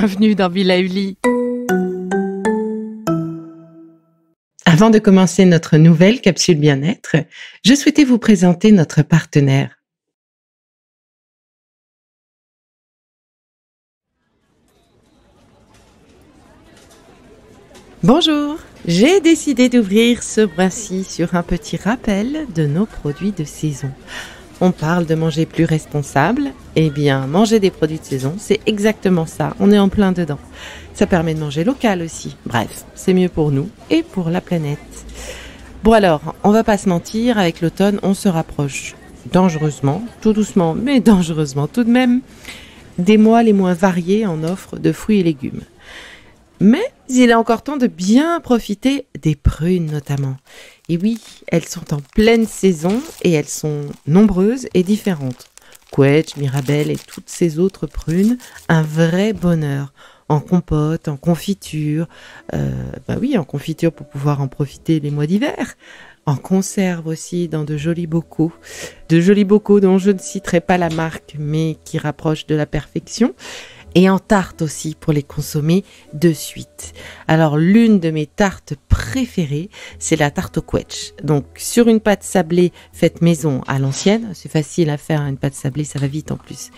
bienvenue dans Villa Uli. Avant de commencer notre nouvelle capsule bien-être, je souhaitais vous présenter notre partenaire. Bonjour, j'ai décidé d'ouvrir ce mois-ci sur un petit rappel de nos produits de saison. On parle de manger plus responsable, eh bien manger des produits de saison, c'est exactement ça, on est en plein dedans. Ça permet de manger local aussi, bref, c'est mieux pour nous et pour la planète. Bon alors, on va pas se mentir, avec l'automne, on se rapproche dangereusement, tout doucement, mais dangereusement tout de même, des mois les moins variés en offre de fruits et légumes. Mais il est encore temps de bien profiter des prunes notamment. Et oui, elles sont en pleine saison et elles sont nombreuses et différentes. Quetch, Mirabelle et toutes ces autres prunes, un vrai bonheur. En compote, en confiture, en confiture pour pouvoir en profiter les mois d'hiver. En conserve aussi dans de jolis bocaux dont je ne citerai pas la marque mais qui rapprochent de la perfection. Et en tarte aussi pour les consommer de suite. Alors l'une de mes tartes préférées, c'est la tarte au quetch. Donc sur une pâte sablée faite maison à l'ancienne, c'est facile à faire une pâte sablée, ça va vite en plus.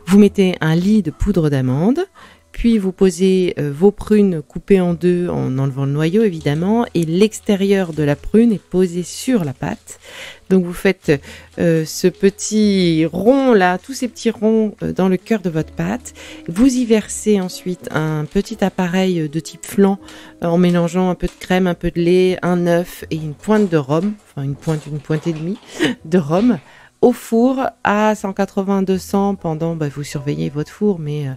Vous mettez un lit de poudre d'amande, puis vous posez vos prunes coupées en deux en enlevant le noyau évidemment, et l'extérieur de la prune est posé sur la pâte. Donc vous faites ce petit rond là, tous ces petits ronds dans le cœur de votre pâte. Vous y versez ensuite un petit appareil de type flan en mélangeant un peu de crème, un peu de lait, un œuf et une pointe de rhum, enfin une pointe et demie de rhum. Au four à 180-200 pendant, vous surveillez votre four, mais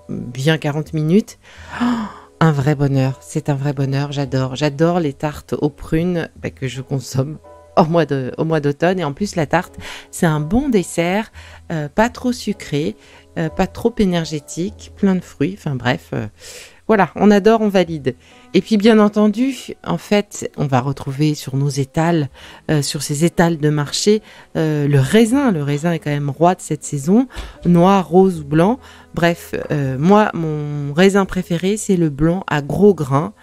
bien 40 minutes. Un vrai bonheur, c'est un vrai bonheur, j'adore les tartes aux prunes que je consomme au mois d'automne. Et en plus la tarte, c'est un bon dessert, pas trop sucré, pas trop énergétique, plein de fruits, voilà, on adore, on valide. Et puis bien entendu, en fait, on va retrouver sur nos étals, sur ces étals de marché, le raisin. Le raisin est quand même roi de cette saison, noir, rose ou blanc. Bref, moi, mon raisin préféré, c'est le blanc à gros grains.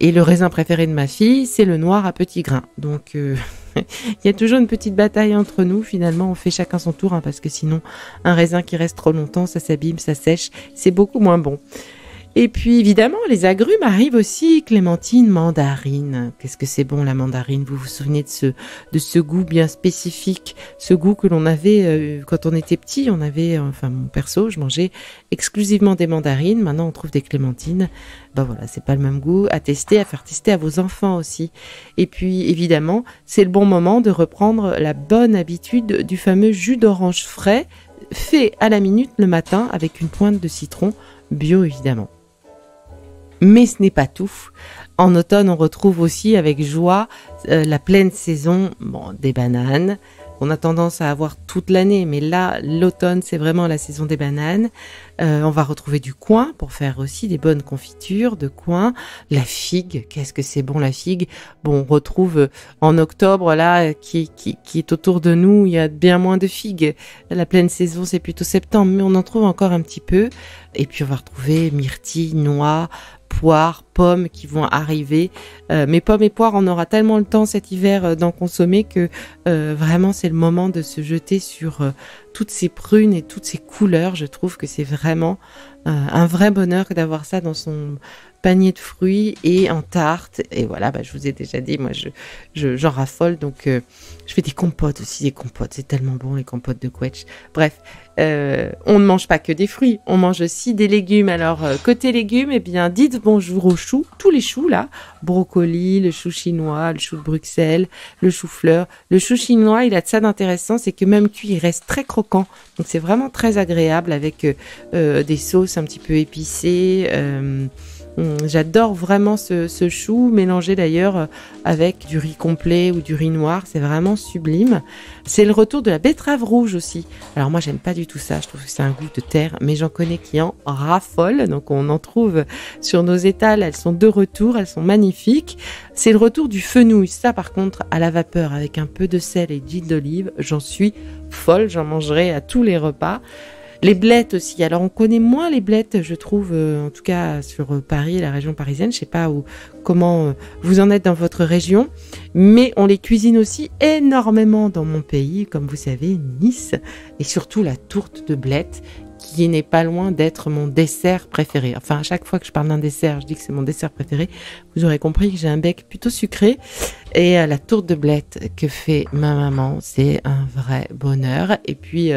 Et le raisin préféré de ma fille, c'est le noir à petits grains. Donc, il y a toujours une petite bataille entre nous. Finalement, on fait chacun son tour, parce que sinon, un raisin qui reste trop longtemps, ça s'abîme, ça sèche. C'est beaucoup moins bon. Et puis évidemment, les agrumes arrivent aussi, clémentine, mandarine. Qu'est-ce que c'est bon la mandarine? Vous vous souvenez de ce goût bien spécifique, ce goût que l'on avait quand on était petit. On avait, mon perso, je mangeais exclusivement des mandarines. Maintenant, on trouve des clémentines. Voilà, c'est pas le même goût. À tester, à faire tester à vos enfants aussi. Et puis évidemment, c'est le bon moment de reprendre la bonne habitude du fameux jus d'orange frais, fait à la minute le matin avec une pointe de citron bio évidemment. Mais ce n'est pas tout. En automne, on retrouve aussi avec joie la pleine saison des bananes. On a tendance à avoir toute l'année, mais là, l'automne, c'est vraiment la saison des bananes. On va retrouver du coing pour faire aussi des bonnes confitures de coing. La figue, qu'est-ce que c'est bon la figue? On retrouve en octobre, là, qui est autour de nous, il y a bien moins de figues. La pleine saison, c'est plutôt septembre, mais on en trouve encore un petit peu. Et puis, on va retrouver myrtilles, noix, poires, pommes qui vont arriver. Mais pommes et poires, on aura tellement le temps cet hiver d'en consommer que vraiment c'est le moment de se jeter sur toutes ces prunes et toutes ces couleurs. Je trouve que c'est vraiment un vrai bonheur d'avoir ça dans son panier de fruits et en tarte. Et voilà, je vous ai déjà dit, moi j'en raffole. Donc je fais des compotes aussi, c'est tellement bon les compotes de quetch. Bref, on ne mange pas que des fruits, on mange aussi des légumes. Alors côté légumes, dites bonjour aux choux, tous les choux là, brocoli, le chou chinois, le chou de Bruxelles, le chou-fleur. Le chou chinois, il a de ça d'intéressant, c'est que même cuit, il reste très croquant. Donc c'est vraiment très agréable avec des sauces un petit peu épicées. J'adore vraiment ce chou, mélangé d'ailleurs avec du riz complet ou du riz noir, c'est vraiment sublime. C'est le retour de la betterave rouge aussi. Alors moi j'aime pas du tout ça, je trouve que c'est un goût de terre, mais j'en connais qui en raffolent, donc on en trouve sur nos étals, elles sont de retour, elles sont magnifiques. C'est le retour du fenouil, ça par contre à la vapeur avec un peu de sel et d'huile d'olive, j'en suis folle, j'en mangerai à tous les repas. Les blettes aussi. Alors, on connaît moins les blettes, je trouve, en tout cas sur Paris, la région parisienne. Je sais pas comment vous en êtes dans votre région, mais on les cuisine aussi énormément dans mon pays, comme vous savez, Nice, et surtout la tourte de blettes, qui n'est pas loin d'être mon dessert préféré. Enfin, à chaque fois que je parle d'un dessert, je dis que c'est mon dessert préféré. Vous aurez compris que j'ai un bec plutôt sucré. Et la tourte de blettes que fait ma maman, c'est un vrai bonheur. Et puis,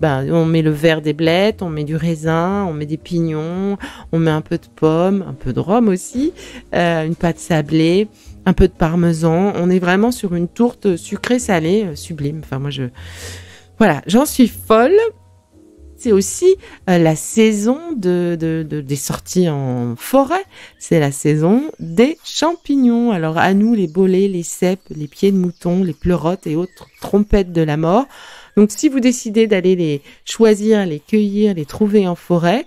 on met le verre des blettes, on met du raisin, on met des pignons, on met un peu de pommes, un peu de rhum aussi, une pâte sablée, un peu de parmesan. On est vraiment sur une tourte sucrée-salée sublime. Enfin, voilà, j'en suis folle. C'est aussi la saison des sorties en forêt. C'est la saison des champignons. Alors à nous, les bolets, les cèpes, les pieds de mouton, les pleurotes et autres trompettes de la mort. Donc si vous décidez d'aller les choisir, les cueillir, les trouver en forêt,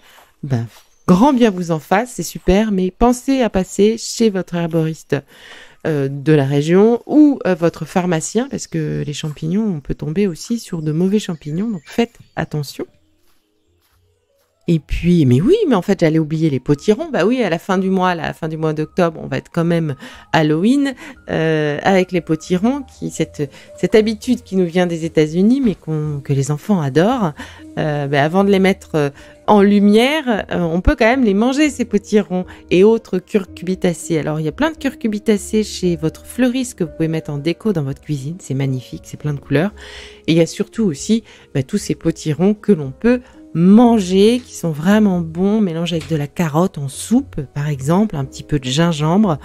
grand bien vous en fasse, c'est super. Mais pensez à passer chez votre herboriste de la région ou votre pharmacien, parce que les champignons, on peut tomber aussi sur de mauvais champignons. Donc faites attention. Et puis, mais en fait, j'allais oublier les potirons. Bah oui, à la fin du mois d'octobre, on va être quand même Halloween avec les potirons, cette habitude qui nous vient des États-Unis, mais que les enfants adorent. Avant de les mettre en lumière, on peut quand même les manger, ces potirons et autres curcubitacées. Alors, il y a plein de curcubitacées chez votre fleuriste que vous pouvez mettre en déco dans votre cuisine. C'est magnifique, c'est plein de couleurs. Et il y a surtout aussi tous ces potirons que l'on peut manger, qui sont vraiment bons, mélangés avec de la carotte en soupe, par exemple, un petit peu de gingembre,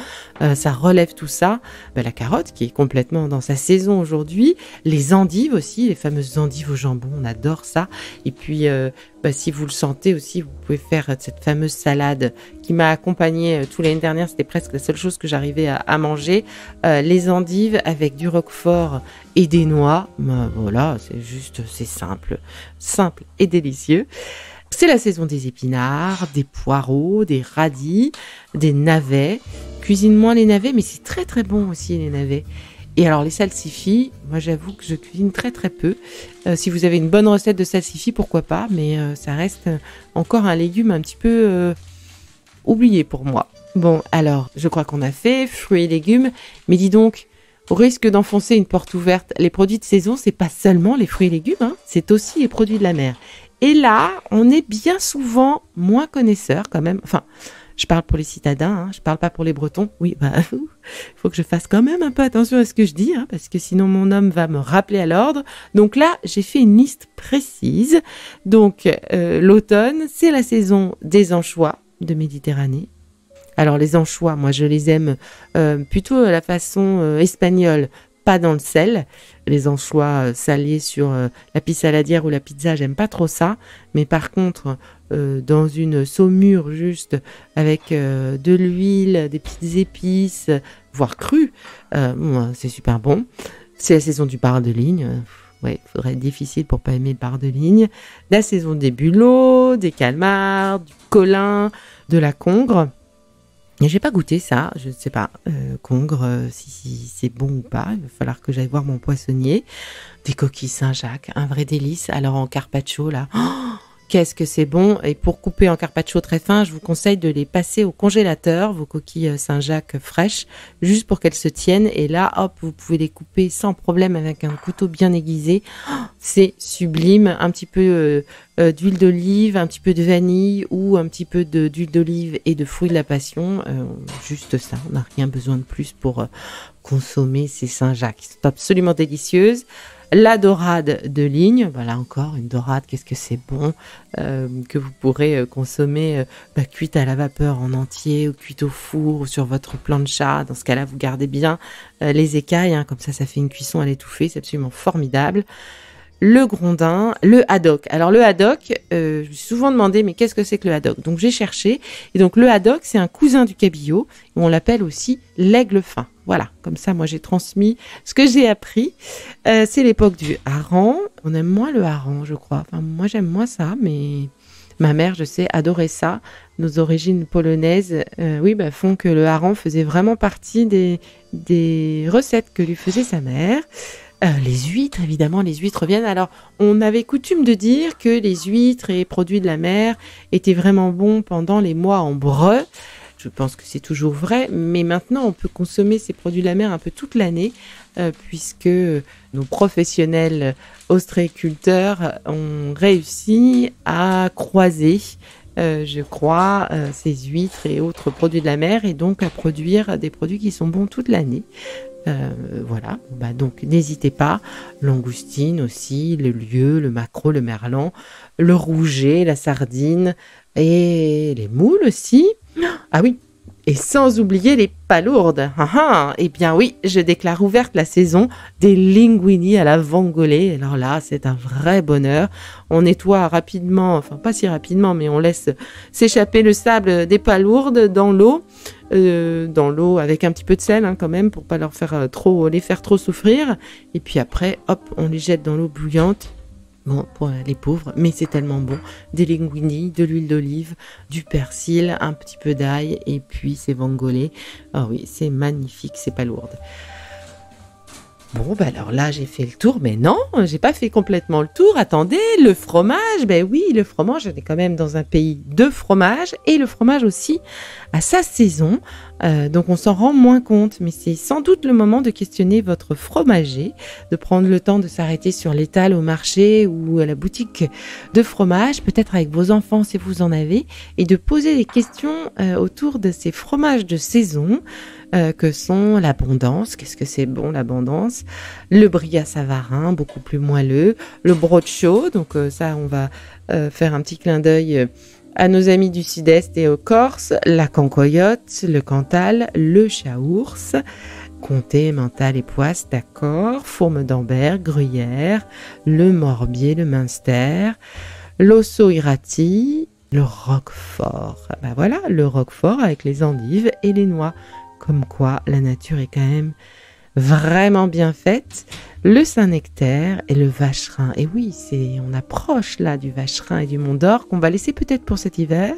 ça relève tout ça. La carotte, qui est complètement dans sa saison aujourd'hui, les endives aussi, les fameuses endives au jambon, on adore ça. Et puis, si vous le sentez aussi, vous pouvez faire cette fameuse salade qui m'a accompagnée toute l'année dernière. C'était presque la seule chose que j'arrivais à manger. Les endives avec du roquefort et des noix. Voilà, c'est simple et délicieux. C'est la saison des épinards, des poireaux, des radis, des navets. Cuisine moins les navets, mais c'est très très bon aussi les navets. Et alors les salsifis, moi j'avoue que je cuisine très très peu. Si vous avez une bonne recette de salsifis, pourquoi pas, mais ça reste encore un légume un petit peu oublié pour moi. Bon, alors je crois qu'on a fait fruits et légumes, mais dis donc, au risque d'enfoncer une porte ouverte, les produits de saison, c'est pas seulement les fruits et légumes, c'est aussi les produits de la mer. Et là, on est bien souvent moins connaisseurs quand même. Enfin, je parle pour les citadins, je parle pas pour les Bretons. Oui, il faut que je fasse quand même un peu attention à ce que je dis, parce que sinon mon homme va me rappeler à l'ordre. Donc là, j'ai fait une liste précise. Donc, l'automne, c'est la saison des anchois de Méditerranée. Alors les anchois, moi je les aime plutôt à la façon espagnole, pas dans le sel. Les anchois salés sur la pisse saladière ou la pizza, j'aime pas trop ça. Mais par contre, dans une saumure juste avec de l'huile, des petites épices, voire crues, c'est super bon. C'est la saison du bar de ligne. Il faudrait être difficile pour pas aimer le bar de ligne. La saison des bulots, des calmars, du colin, de la congre. Et j'ai pas goûté ça, je ne sais pas, congre, si c'est bon ou pas, il va falloir que j'aille voir mon poissonnier. Des coquilles Saint-Jacques, un vrai délice. Alors en carpaccio là, qu'est-ce que c'est bon. Et pour couper en carpaccio très fin, je vous conseille de les passer au congélateur, vos coquilles Saint-Jacques fraîches, juste pour qu'elles se tiennent. Et là, hop, vous pouvez les couper sans problème avec un couteau bien aiguisé. C'est sublime. Un petit peu d'huile d'olive, un petit peu de vanille ou un petit peu d'huile d'olive et de fruits de la passion. Juste ça, on n'a rien besoin de plus pour consommer ces Saint-Jacques. Ils sont absolument délicieuses. La dorade de ligne, voilà encore une dorade, qu'est-ce que c'est bon, que vous pourrez consommer cuite à la vapeur en entier ou cuite au four ou sur votre plancha. Dans ce cas-là, vous gardez bien les écailles, comme ça fait une cuisson à l'étouffer, c'est absolument formidable. Le grondin, le haddock. Alors le haddock, je me suis souvent demandé, mais qu'est-ce que c'est que le haddock? Donc j'ai cherché, et donc le haddock, c'est un cousin du cabillaud, ou on l'appelle aussi l'aigle fin. Voilà, comme ça, moi j'ai transmis ce que j'ai appris. C'est l'époque du hareng. On aime moins le hareng, je crois. Enfin, moi j'aime moins ça, mais ma mère, je sais, adorait ça. Nos origines polonaises, font que le hareng faisait vraiment partie des recettes que lui faisait sa mère. Les huîtres, évidemment, les huîtres viennent. Alors, on avait coutume de dire que les huîtres et produits de la mer étaient vraiment bons pendant les mois en breu. Je pense que c'est toujours vrai, mais maintenant, on peut consommer ces produits de la mer un peu toute l'année, puisque nos professionnels ostréiculteurs ont réussi à croiser, je crois, ces huîtres et autres produits de la mer, et donc à produire des produits qui sont bons toute l'année. Voilà, donc n'hésitez pas, langoustine aussi, le lieu, le maquereau, le merlan, le rouget, la sardine et les moules aussi. Ah oui, et sans oublier les palourdes. Eh bien oui, je déclare ouverte la saison des linguini à la vongole. Alors là, c'est un vrai bonheur. On nettoie rapidement, enfin pas si rapidement, mais on laisse s'échapper le sable des palourdes dans l'eau avec un petit peu de sel quand même pour pas les faire trop souffrir. Et puis après, hop, on les jette dans l'eau bouillante. Bon, pour les pauvres, mais c'est tellement bon. Des linguini, de l'huile d'olive, du persil, un petit peu d'ail et puis ces vongole. Ah oui, c'est magnifique, c'est pas lourd. Bon, alors là, j'ai fait le tour, mais non, j'ai pas fait complètement le tour. Attendez, le fromage, oui, le fromage, on est quand même dans un pays de fromage, et le fromage aussi a sa saison, donc on s'en rend moins compte, mais c'est sans doute le moment de questionner votre fromager, de prendre le temps de s'arrêter sur l'étal au marché ou à la boutique de fromage, peut-être avec vos enfants si vous en avez, et de poser des questions autour de ces fromages de saison, que sont l'abondance, qu'est-ce que c'est bon l'abondance, le brie à Savarin, beaucoup plus moelleux, le brocho, donc ça on va faire un petit clin d'œil à nos amis du sud-est et aux Corses, la cancoyote, le cantal, le chaours, comté, mental et poisse, d'accord, fourme d'Ambert, gruyère, le morbier, le minster, l'osso irati, le roquefort. Voilà, le roquefort avec les endives et les noix. Comme quoi, la nature est quand même vraiment bien faite. Le Saint-Nectaire et le vacherin. Et oui, on approche là du vacherin et du Mont d'Or qu'on va laisser peut-être pour cet hiver.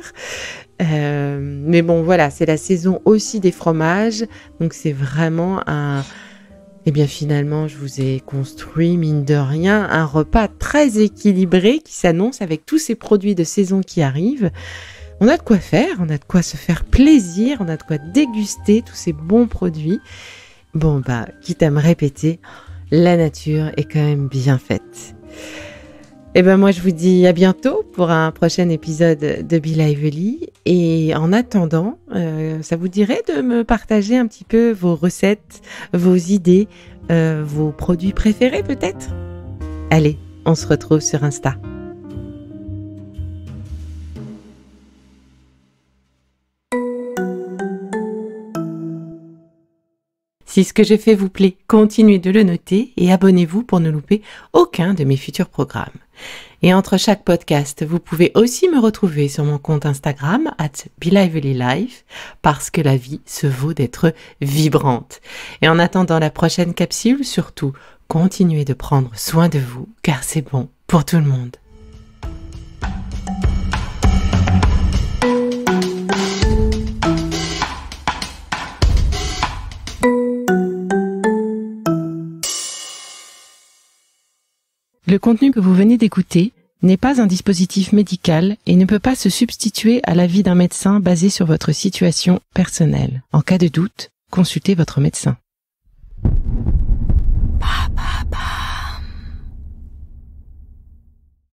Mais bon, voilà, c'est la saison aussi des fromages. Donc c'est vraiment finalement, je vous ai construit, mine de rien, un repas très équilibré qui s'annonce avec tous ces produits de saison qui arrivent. On a de quoi faire, on a de quoi se faire plaisir, on a de quoi déguster tous ces bons produits. Bon, quitte à me répéter, la nature est quand même bien faite. Moi, je vous dis à bientôt pour un prochain épisode de Be Lively. Et en attendant, ça vous dirait de me partager un petit peu vos recettes, vos idées, vos produits préférés peut-être ? Allez, on se retrouve sur Insta. Si ce que je fais vous plaît, continuez de le noter et abonnez-vous pour ne louper aucun de mes futurs programmes. Et entre chaque podcast, vous pouvez aussi me retrouver sur mon compte Instagram @BeLivelyLife parce que la vie se vaut d'être vibrante. Et en attendant la prochaine capsule, surtout, continuez de prendre soin de vous car c'est bon pour tout le monde. Le contenu que vous venez d'écouter n'est pas un dispositif médical et ne peut pas se substituer à l'avis d'un médecin basé sur votre situation personnelle. En cas de doute, consultez votre médecin.